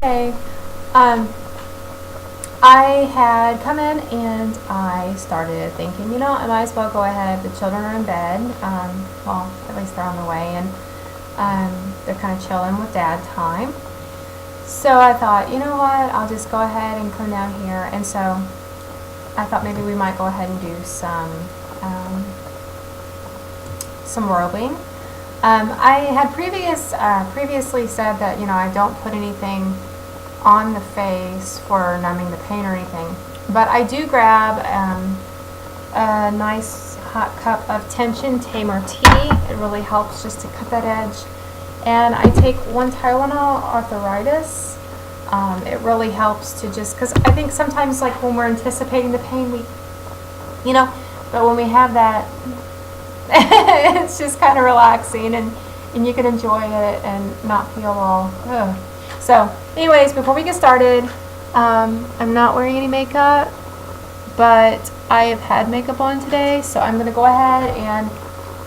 Okay. Um, I had come in and I started thinking, I might as well go ahead. The children are in bed. Well, at least they're on the way, and they're kind of chilling with dad time. So I thought, you know what? I'll just go ahead and come down here. And so I thought maybe we might go ahead and do some robing. I had previously said that I don't put anything on the face for numbing the pain or anything, but I do grab a nice hot cup of tension tamer tea. It really helps just to cut that edge. And I take one Tylenol arthritis. It really helps to just, because I think sometimes like when we're anticipating the pain, but when we have that, it's just kind of relaxing, and you can enjoy it and not feel all, ugh. So anyways, before we get started, I'm not wearing any makeup, but I have had makeup on today, so I'm going to go ahead and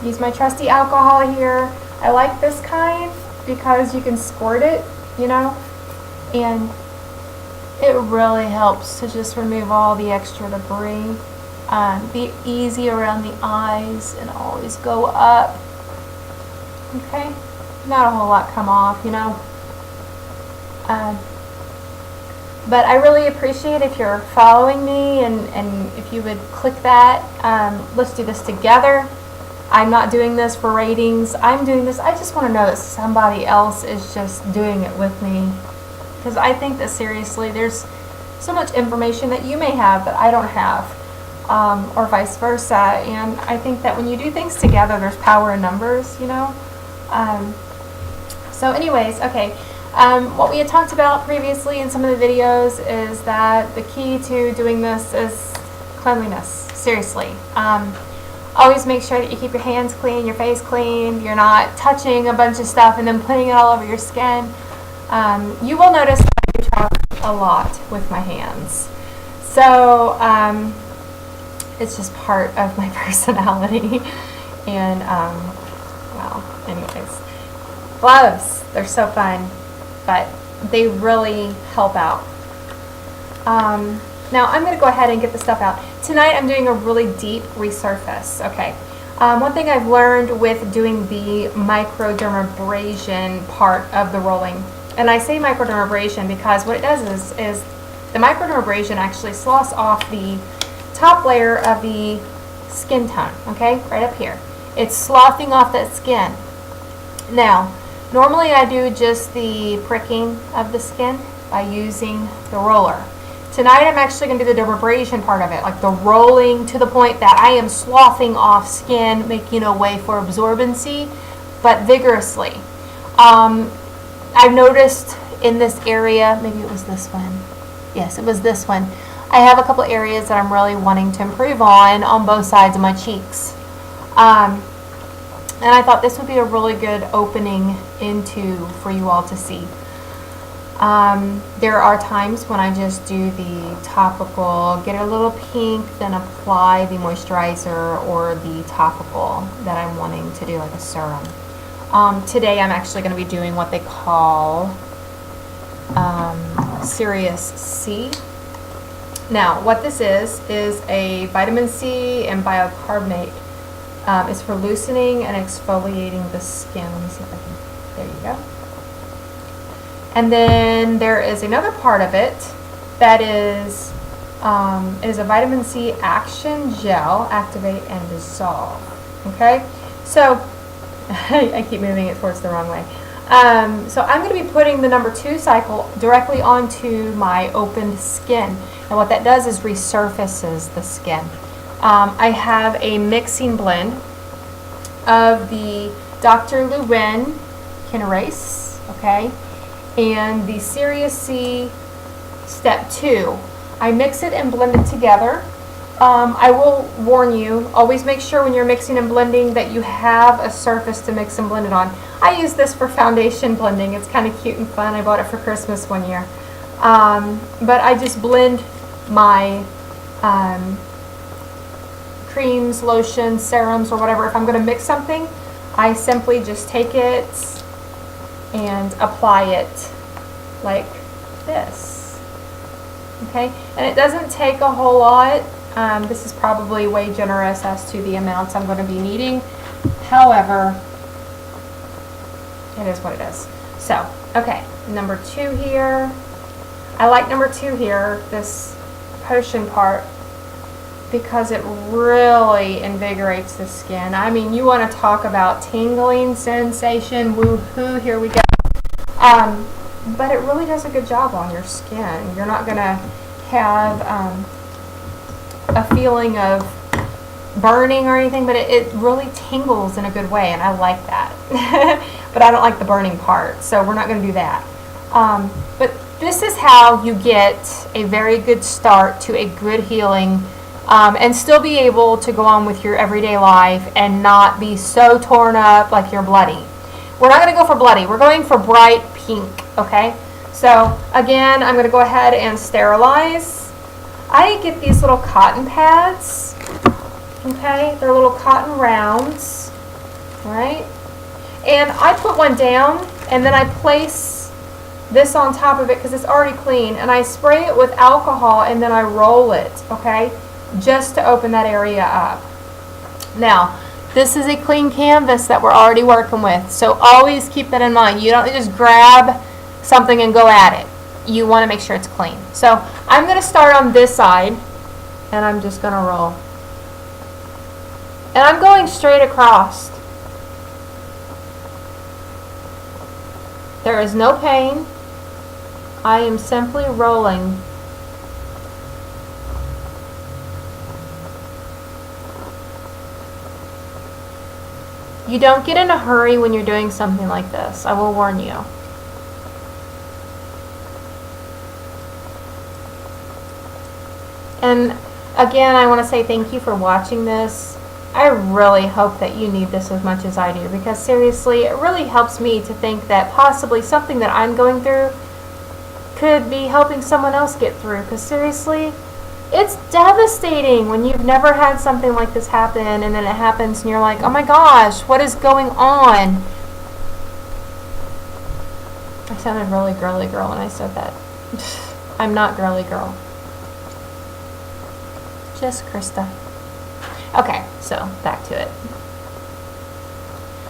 use my trusty alcohol here. I like this kind because you can squirt it, and it really helps to just remove all the extra debris. Be easy around the eyes and always go up. Okay, not a whole lot come off, but I really appreciate if you're following me and if you would click that. Let's do this together. I'm not doing this for ratings. I'm doing this, I just want to know that somebody else is just doing it with me, because I think that seriously there's so much information that you may have that I don't have, or vice versa, and I think that when you do things together there's power in numbers, so anyways, okay. What we had talked about previously in some of the videos is that the key to doing this is cleanliness. Seriously. Always make sure that you keep your hands clean, your face clean. You're not touching a bunch of stuff and then putting it all over your skin. You will notice that I do talk a lot with my hands. So it's just part of my personality. And, well, anyways. Gloves. They're so fun, but they really help out. Now I'm going to go ahead and get the stuff out. Tonight I'm doing a really deep resurface. Okay. One thing I've learned with doing the microdermabrasion part of the rolling, and I say microdermabrasion because what it does is the microdermabrasion actually sloughs off the top layer of the skin tone, okay, right up here. It's sloughing off that skin. Now, normally I do just the pricking of the skin by using the roller. Tonight I'm actually going to do the dermabrasion part of it, like the rolling to the point that I am sloughing off skin, making a way for absorbency, but vigorously. I've noticed in this area, maybe it was this one. Yes, it was this one. I have a couple areas that I'm really wanting to improve on both sides of my cheeks. And I thought this would be a really good opening into for you all to see. There are times when I just do the topical, get a little pink, then apply the moisturizer or the topical that I'm wanting to do, like a serum. Today I'm actually going to be doing what they call Serious C. Now, what this is a vitamin C and bicarbonate. It's for loosening and exfoliating the skin. Let me see if I can, there you go. And then there is another part of it that is a vitamin C action gel, activate and dissolve. Okay, so I keep moving it towards the wrong way. So I'm going to be putting the number 2 cycle directly onto my opened skin. And what that does is resurfaces the skin. I have a mixing blend of the Dr. Luwen Can Erase, okay, and the Serious C Step 2. I mix it and blend it together. I will warn you, always make sure when you're mixing and blending that you have a surface to mix and blend it on. I use this for foundation blending. It's kind of cute and fun. I bought it for Christmas one year. But I just blend my creams, lotions, serums, or whatever. If I'm going to mix something, I simply just take it and apply it like this. Okay, and it doesn't take a whole lot. This is probably way generous as to the amounts I'm going to be needing. However, it is what it is. So, okay, number 2 here. I like number 2 here, this potion part, because it really invigorates the skin. I mean, you want to talk about tingling sensation, woohoo, here we go. But it really does a good job on your skin. You're not going to have a feeling of burning or anything, but it really tingles in a good way, and I like that. But I don't like the burning part, so we're not going to do that. But this is how you get a very good start to a good healing, and still be able to go on with your everyday life and not be so torn up like you're bloody. We're not going to go for bloody. We're going for bright pink, okay? So again, I'm going to go ahead and sterilize. I get these little cotton pads, okay? They're little cotton rounds, right? And I put one down, and then I place this on top of it because it's already clean, and I spray it with alcohol, and then I roll it, okay? Just to open that area up. Now, this is a clean canvas that we're already working with, so always keep that in mind. You don't just grab something and go at it. You want to make sure it's clean. So I'm going to start on this side, and I'm just going to roll. And I'm going straight across. There is no pain. I am simply rolling. You don't get in a hurry when you're doing something like this. I will warn you. And again, I want to say thank you for watching this. I really hope that you need this as much as I do, because seriously, it really helps me to think that possibly something that I'm going through could be helping someone else get through. Because seriously, it's devastating when you've never had something like this happen, and then it happens and you're like, oh my gosh, what is going on? I sounded really girly girl when I said that. I'm not girly girl. Just Krista. Okay, so back to it.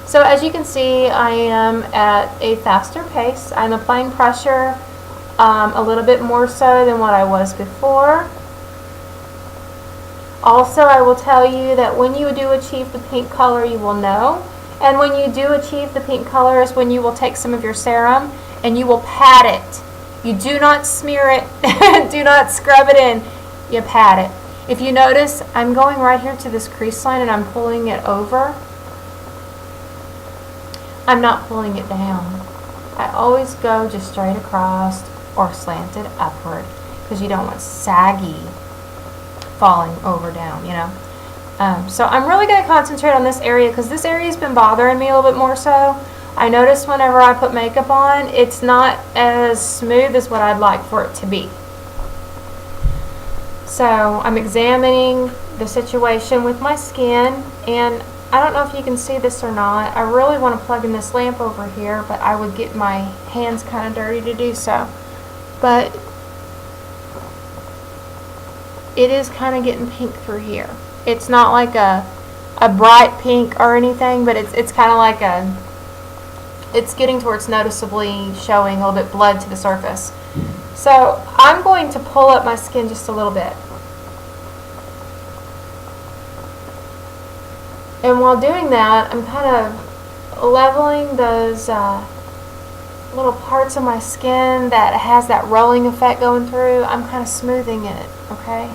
So as you can see, I am at a faster pace. I'm applying pressure a little bit more so than what I was before. Also, I will tell you that when you do achieve the pink color, you will know. And when you do achieve the pink color is when you will take some of your serum and you will pat it. You do not smear it. Do not scrub it in. You pat it. If you notice, I'm going right here to this crease line and I'm pulling it over. I'm not pulling it down. I always go just straight across or slanted upward, because you don't want saggy falling over down, you know. So I'm really going to concentrate on this area, because this area has been bothering me a little bit more so. I notice whenever I put makeup on, it's not as smooth as what I'd like for it to be. So I'm examining the situation with my skin, and I don't know if you can see this or not. I really want to plug in this lamp over here, but I would get my hands kind of dirty to do so. But it is kind of getting pink through here. It's not like a bright pink or anything, but it's kind of like it's getting towards noticeably showing a little bit blood to the surface. So I'm going to pull up my skin just a little bit. And while doing that, I'm kind of leveling those little parts of my skin that has that rolling effect going through. I'm kind of smoothing it, okay?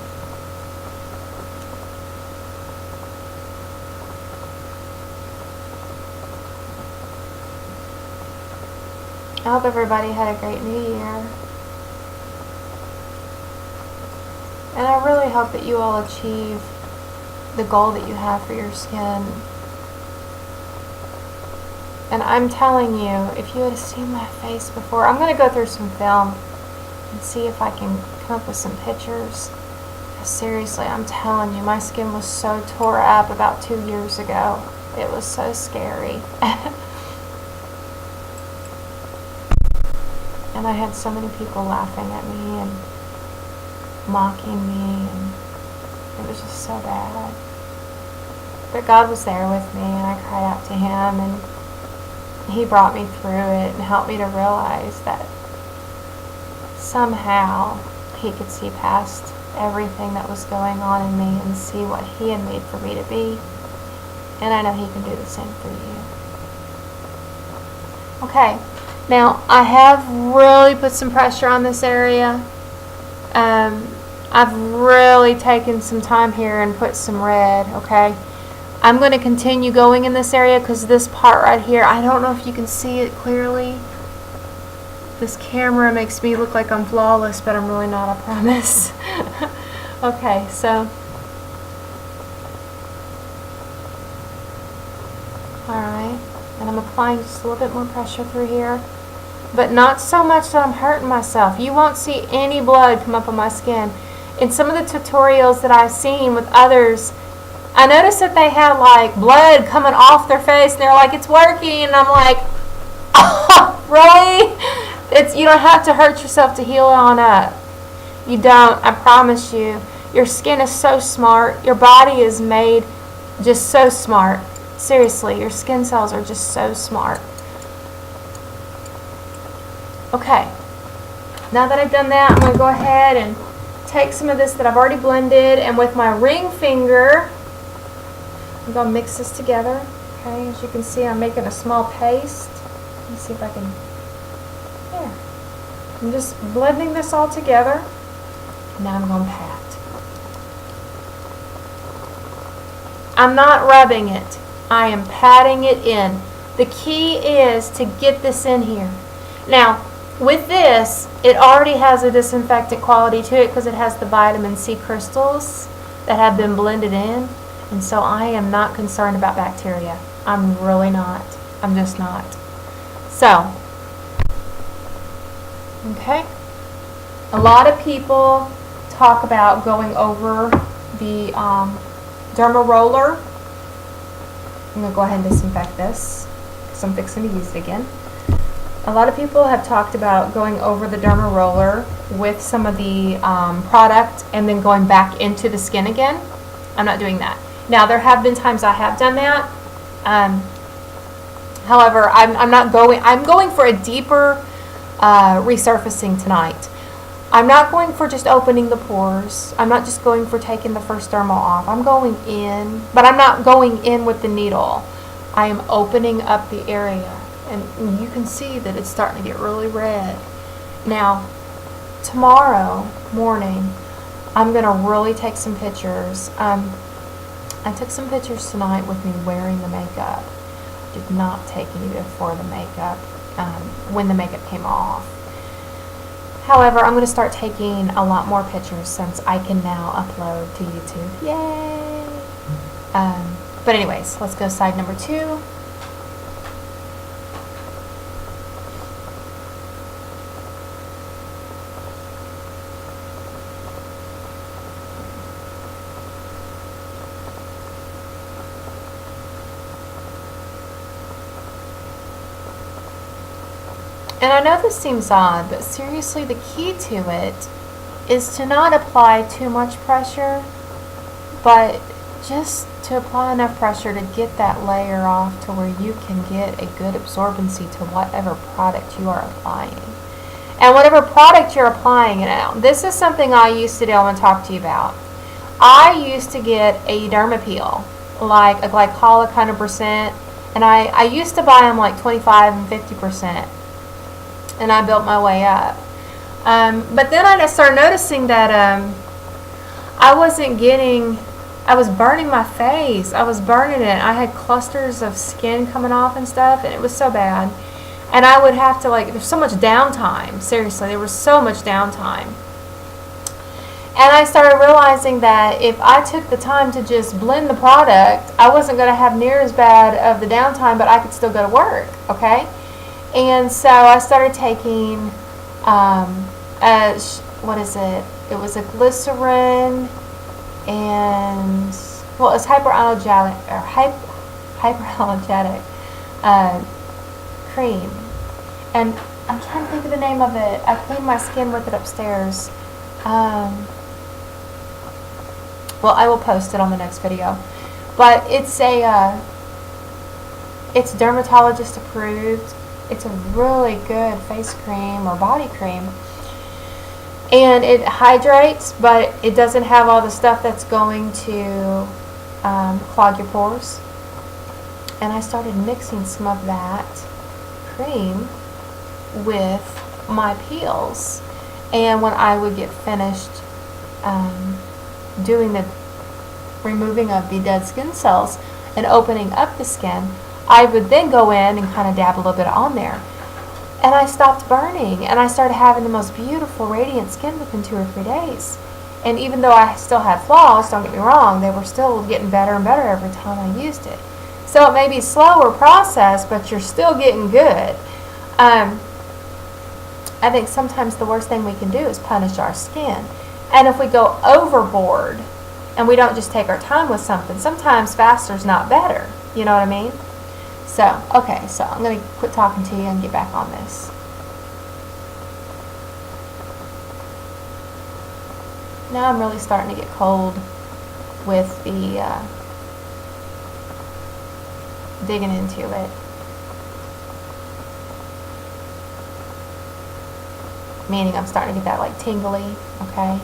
I hope everybody had a great New Year. And I really hope that you all achieve the goal that you have for your skin. And I'm telling you, if you had seen my face before, I'm going to go through some film and see if I can come up with some pictures. Seriously, I'm telling you, my skin was so tore up about 2 years ago. It was so scary. And I had so many people laughing at me and mocking me, and it was just so bad. But God was there with me, and I cried out to Him, and He brought me through it and helped me to realize that somehow He could see past everything that was going on in me and see what He had made for me to be. And I know He can do the same for you. Okay, now I have really put some pressure on this area. I've really taken some time here and put some red, okay? I'm going to continue going in this area because this part right here, I don't know if you can see it clearly. This camera makes me look like I'm flawless, but I'm really not, I promise. Okay, so. Alright, and I'm applying just a little bit more pressure through here. But not so much that I'm hurting myself. You won't see any blood come up on my skin. In some of the tutorials that I've seen with others, I noticed that they had like blood coming off their face and they're like, it's working, and I'm like, oh, really? You don't have to hurt yourself to heal on up. You don't, I promise you. Your skin is so smart. Your body is made just so smart. Seriously, your skin cells are just so smart. Okay, now that I've done that, I'm going to go ahead and take some of this that I've already blended, and with my ring finger, I'm going to mix this together. Okay, as you can see, I'm making a small paste. Let me see if I can, there. I'm just blending this all together. Now I'm going to pat. I'm not rubbing it. I am patting it in. The key is to get this in here. Now, with this, it already has a disinfectant quality to it because it has the vitamin C crystals that have been blended in. And so I am not concerned about bacteria. I'm really not. I'm just not. So, okay. A lot of people talk about going over the derma roller. I'm going to go ahead and disinfect this because I'm fixing to use it again. A lot of people have talked about going over the derma roller with some of the product and then going back into the skin again. I'm not doing that. Now, there have been times I have done that. However, I'm going for a deeper resurfacing tonight. I'm not going for just opening the pores. I'm not just going for taking the first dermal off. I'm going in, but I'm not going in with the needle. I am opening up the area. And you can see that it's starting to get really red. Now, tomorrow morning, I'm going to really take some pictures. I took some pictures tonight with me wearing the makeup. Did not take any before the makeup, when the makeup came off. However, I'm going to start taking a lot more pictures since I can now upload to YouTube. Yay! But anyways, let's go side number 2. And I know this seems odd, but seriously, the key to it is to not apply too much pressure, but just to apply enough pressure to get that layer off to where you can get a good absorbency to whatever product you are applying. And whatever product you're applying it out. This is something I used to do. I want to talk to you about. I used to get a derma peel, like a glycolic 100%, and I used to buy them like 25 and 50%. And I built my way up. But then I started noticing that I was burning my face. I was burning it. I had clusters of skin coming off and stuff, and it was so bad. And I would have to, there's so much downtime. Seriously, there was so much downtime. And I started realizing that if I took the time to just blend the product, I wasn't going to have near as bad of the downtime, but I could still go to work, okay? And so I started taking, what is it? It was a glycerin and, well, it's hyperallergenic cream. And I can't think of the name of it. I cleaned my skin with it upstairs. Well, I will post it on the next video. But it's it's dermatologist approved. It's a really good face cream or body cream. And it hydrates, but it doesn't have all the stuff that's going to clog your pores. And I started mixing some of that cream with my peels. And when I would get finished doing the removing of the dead skin cells and opening up the skin, I would then go in and kind of dab a little bit on there. And I stopped burning, and I started having the most beautiful, radiant skin within 2 or 3 days. And even though I still had flaws, don't get me wrong, they were still getting better and better every time I used it. So it may be a slower process, but you're still getting good. I think sometimes the worst thing we can do is punish our skin. And if we go overboard and we don't just take our time with something, sometimes faster's not better. You know what I mean? So, okay, so I'm going to quit talking to you and get back on this. Now I'm really starting to get cold with the digging into it. Meaning I'm starting to get that like tingly, okay?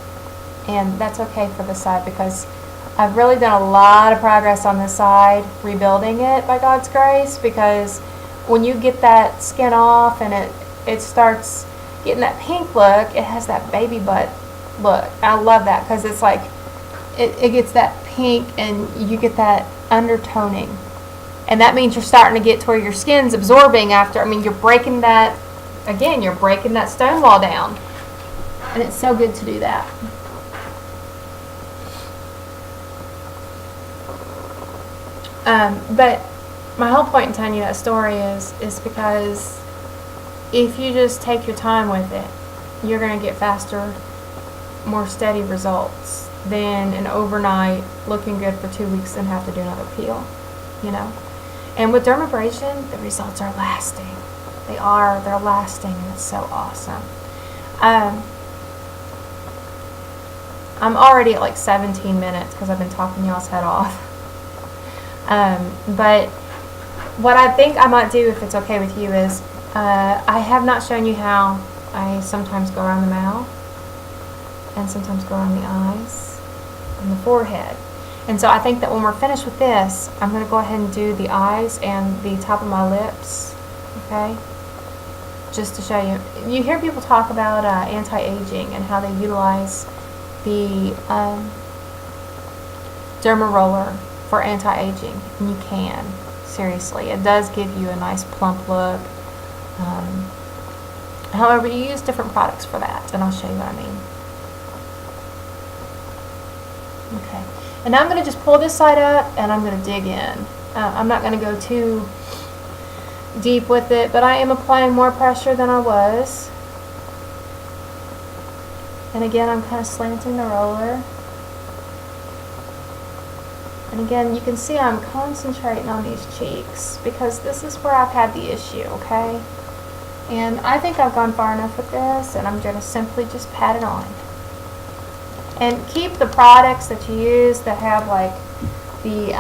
And that's okay for this side because I've really done a lot of progress on this side, rebuilding it by God's grace, because when you get that skin off and it starts getting that pink look, it has that baby butt look. I love that because it's like, it gets that pink and you get that undertoning. And that means you're starting to get to where your skin's absorbing after, I mean, you're breaking that, again, you're breaking that stone wall down. And it's so good to do that. But my whole point in telling you that story is because if you just take your time with it, you're going to get faster, more steady results than an overnight looking good for 2 weeks and have to do another peel, you know. And with dermabrasion, the results are lasting. They're lasting, and it's so awesome. I'm already at like 17 minutes because I've been talking y'all's head off. But what I think I might do, if it's okay with you, is I have not shown you how I sometimes go around the mouth and sometimes go around the eyes and the forehead. And so I think that when we're finished with this, I'm going to go ahead and do the eyes and the top of my lips, okay? Just to show you. You hear people talk about anti-aging and how they utilize the derma roller for anti-aging, and you can. Seriously, it does give you a nice plump look. However, you use different products for that, and I'll show you what I mean. Okay, and now I'm going to just pull this side up, and I'm going to dig in. I'm not going to go too deep with it, but I am applying more pressure than I was. And again, I'm kind of slanting the roller. And again, you can see I'm concentrating on these cheeks because this is where I've had the issue, okay? And I think I've gone far enough with this, and I'm going to simply just pat it on. And keep the products that you use that have like the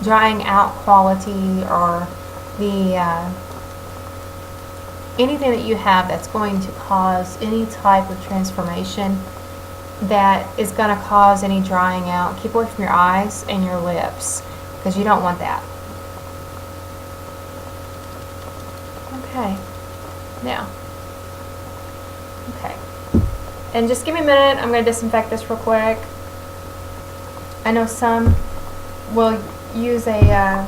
drying out quality, or the anything that you have that's going to cause any type of transformation that is going to cause any drying out. Keep away from your eyes and your lips because you don't want that. Okay, now, okay, and just give me a minute. I'm going to disinfect this real quick. I know some will use a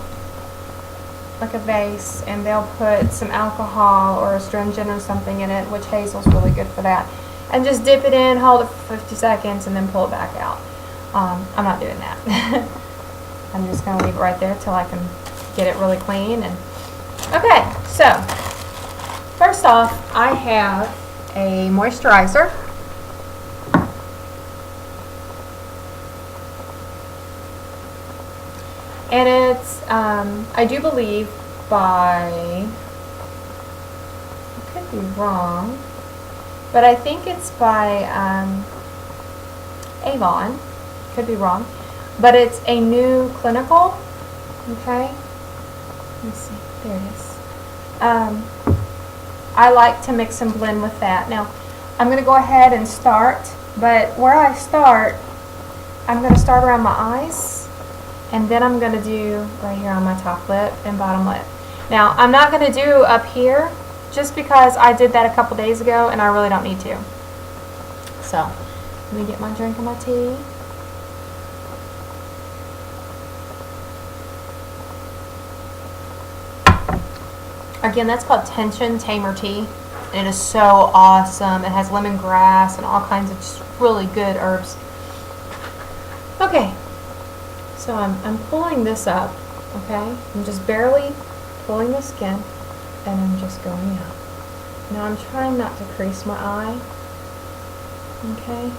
like a vase, and they'll put some alcohol or astringent or something in it, which Hazel's really good for that. And just dip it in, hold it for 50 seconds, and then pull it back out. I'm not doing that. I'm just going to leave it right there till I can get it really clean. And okay, so first off, I have a moisturizer. And it's, I do believe, by be wrong, but I think it's by Avon. Could be wrong, but it's a new clinical. Okay, let me see. There it is. I like to mix and blend with that. Now, I'm going to go ahead and start, but where I start, I'm going to start around my eyes, and then I'm going to do right here on my top lip and bottom lip. Now, I'm not going to do up here just because I did that a couple days ago and I really don't need to. So, let me get my drink of my tea. Again, that's called Tension Tamer Tea. It is so awesome. It has lemongrass and all kinds of just really good herbs. Okay, so I'm pulling this up, okay? I'm just barely pulling the skin, and I'm just going up. Now I'm trying not to crease my eye, okay?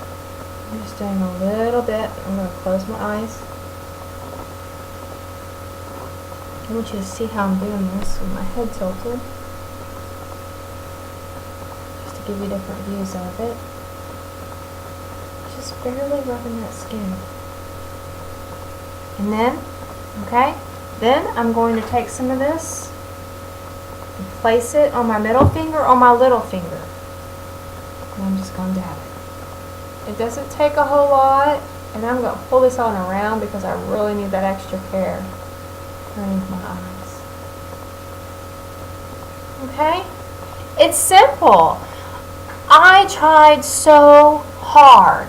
I'm just doing a little bit. I'm going to close my eyes. I want you to see how I'm doing this with my head tilted, just to give you different views of it. Just barely rubbing that skin. And then, okay, then I'm going to take some of this and place it on my middle finger or my little finger. And I'm just going to dab it. It doesn't take a whole lot, and I'm going to pull this on around because I really need that extra care underneath my eyes. Okay? It's simple. I tried so hard,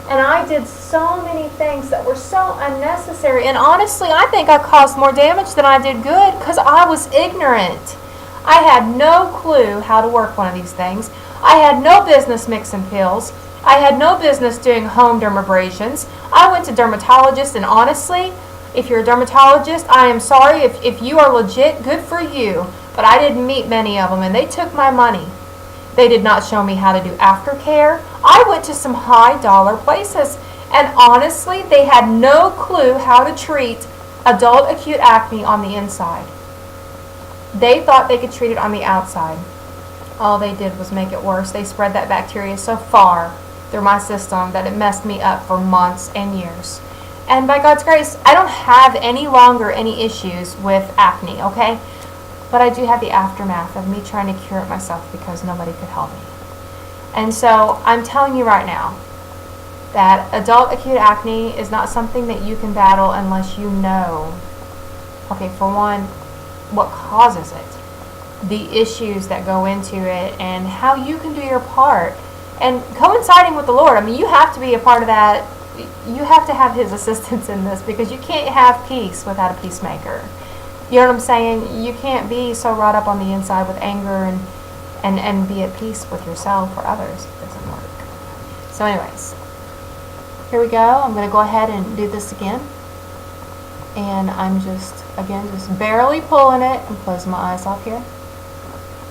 and I did so many things that were so unnecessary, and honestly I think I caused more damage than I did good because I was ignorant. I had no clue how to work one of these things. I had no business mixing pills. I had no business doing home dermabrasions. I went to dermatologists, and honestly, if you're a dermatologist, I am sorry. If you are legit, good for you. But I didn't meet many of them, and they took my money. They did not show me how to do aftercare. I went to some high-dollar places, and honestly, they had no clue how to treat adult acute acne on the inside. They thought they could treat it on the outside. All they did was make it worse. They spread that bacteria so far through my system that it messed me up for months and years. And by God's grace, I don't have any longer any issues with acne, okay? But I do have the aftermath of me trying to cure it myself because nobody could help me. And so I'm telling you right now that adult acute acne is not something that you can battle unless you know, okay, for one, what causes it, the issues that go into it, and how you can do your part. And coinciding with the Lord, I mean, you have to be a part of that. You have to have His assistance in this because you can't have peace without a peacemaker. You know what I'm saying? You can't be so wrought up on the inside with anger and be at peace with yourself or others. It doesn't work. So anyways, here we go. I'm going to go ahead and do this again. And I'm just barely pulling it and closing my eyes off here.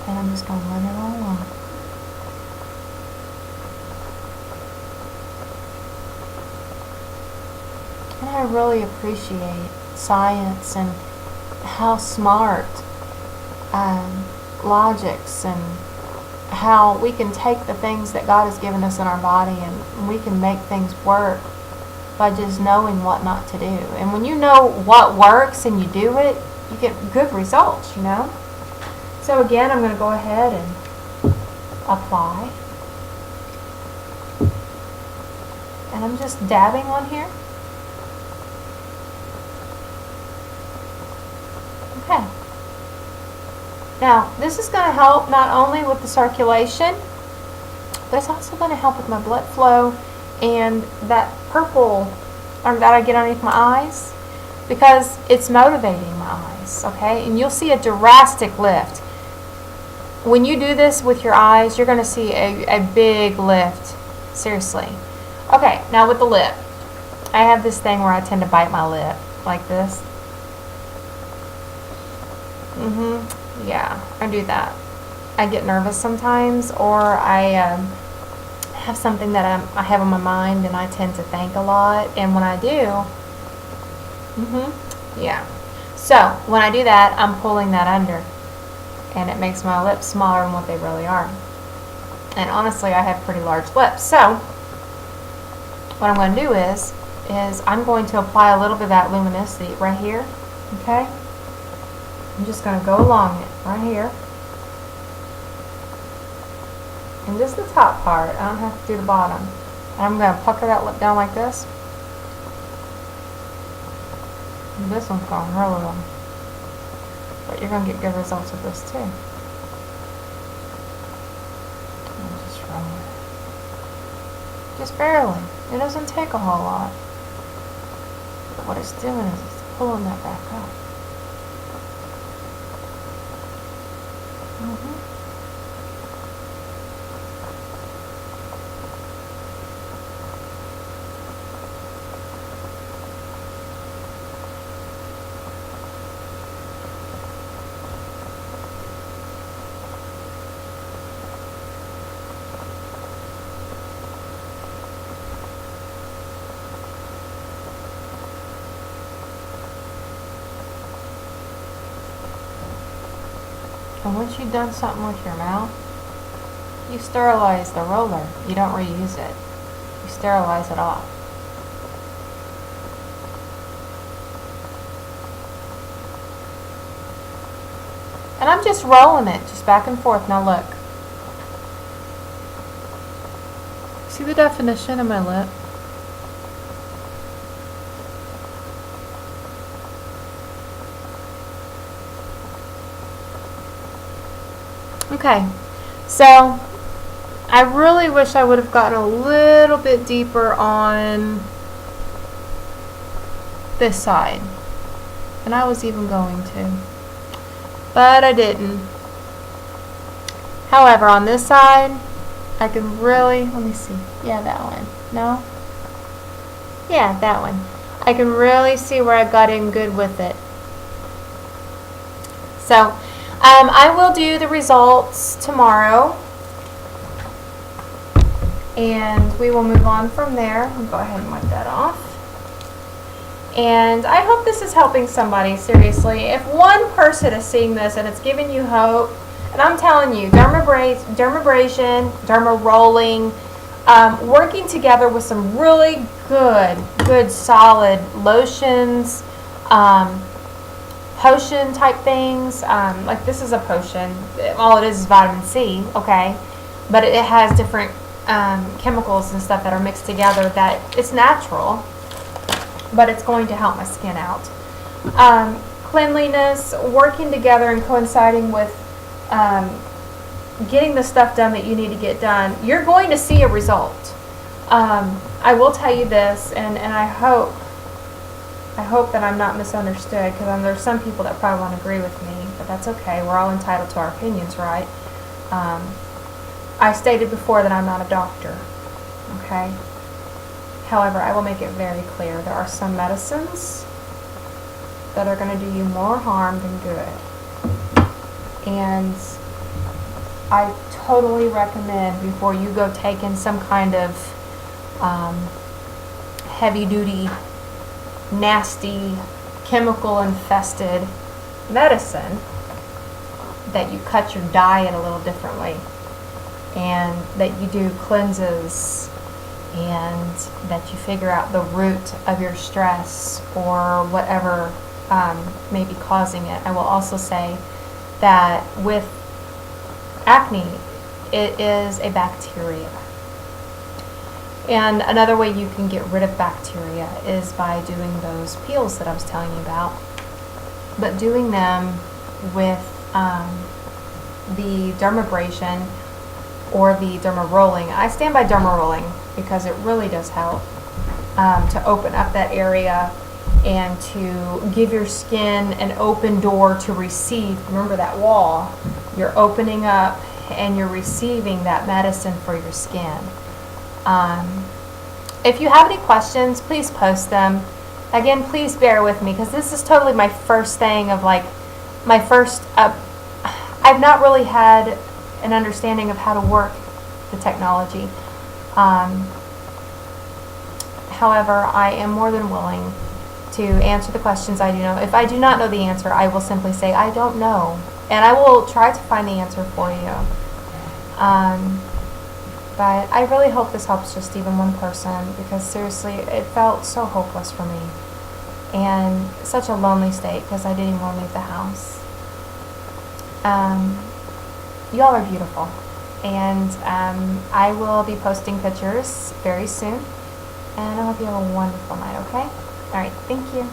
And I'm just going to run it all along. And I really appreciate science and how smart logics and how we can take the things that God has given us in our body and we can make things work by just knowing what not to do. And when you know what works and you do it, you get good results, you know? So again, I'm going to go ahead and apply. And I'm just dabbing on here. Okay. Now, this is going to help not only with the circulation, but it's also going to help with my blood flow and that purple that I get underneath my eyes because it's motivating my eyes, okay? And you'll see a drastic lift. When you do this with your eyes, you're going to see a big lift. Seriously. Okay, now with the lip. I have this thing where I tend to bite my lip like this. Yeah, I do that. I get nervous sometimes, or I have something that I have on my mind and I tend to think a lot, and when I do, yeah. So when I do that, I'm pulling that under. and it makes my lips smaller than what they really are. And honestly, I have pretty large lips. So what I'm going to do is I'm going to apply a little bit of that luminosity right here. Okay? I'm just going to go along it right here. And just the top part. I don't have to do the bottom. And I'm going to pucker that lip down like this. And this one's going really long. But you're going to get good results with this too. And just roll it. Just barely. It doesn't take a whole lot. But what it's doing is it's pulling that back up. And once you've done something with your mouth, you sterilize the roller. You don't reuse it. You sterilize it off. And I'm just rolling it, just back and forth. Now look. See the definition of my lip? Okay, so I really wish I would have gotten a little bit deeper on this side, and I was even going to, but I didn't. However, on this side, I can really, let me see, yeah, that one, no? Yeah, that one. I can really see where I got in good with it. So, I will do the results tomorrow, and we will move on from there. I'll go ahead and wipe that off. And I hope this is helping somebody, seriously. If one person is seeing this and it's giving you hope, and I'm telling you, dermabrasion, derma rolling, working together with some really good solid lotions, potion type things, like this is a potion. All it is vitamin C, okay, but it has different chemicals and stuff that are mixed together that it's natural, but it's going to help my skin out. Cleanliness, working together and coinciding with getting the stuff done that you need to get done, you're going to see a result. I will tell you this, and I hope that I'm not misunderstood, because there's some people that probably won't agree with me, but that's okay. We're all entitled to our opinions, right? I stated before that I'm not a doctor, okay? However, I will make it very clear. There are some medicines that are going to do you more harm than good. And I totally recommend, before you go taking some kind of heavy-duty, nasty, chemical-infested medicine, that you cut your diet a little differently, and that you do cleanses, and that you figure out the root of your stress or whatever may be causing it. I will also say that with acne, it is a bacteria. And another way you can get rid of bacteria is by doing those peels that I was telling you about, but doing them with the dermabrasion or the derma rolling. I stand by derma rolling because it really does help to open up that area and to give your skin an open door to receive. Remember that wall, you're opening up and you're receiving that medicine for your skin. If you have any questions, please post them. Again, please bear with me, because this is totally my first thing of like my first, I've not really had an understanding of how to work the technology. However, I am more than willing to answer the questions I do know. If I do not know the answer, I will simply say I don't know, And I will try to find the answer for you. But I really hope this helps just even one person, because seriously, it felt so hopeless for me. And such a lonely state because I didn't even want to leave the house. Y'all are beautiful. And I will be posting pictures very soon. And I hope you have a wonderful night, okay? All right, thank you.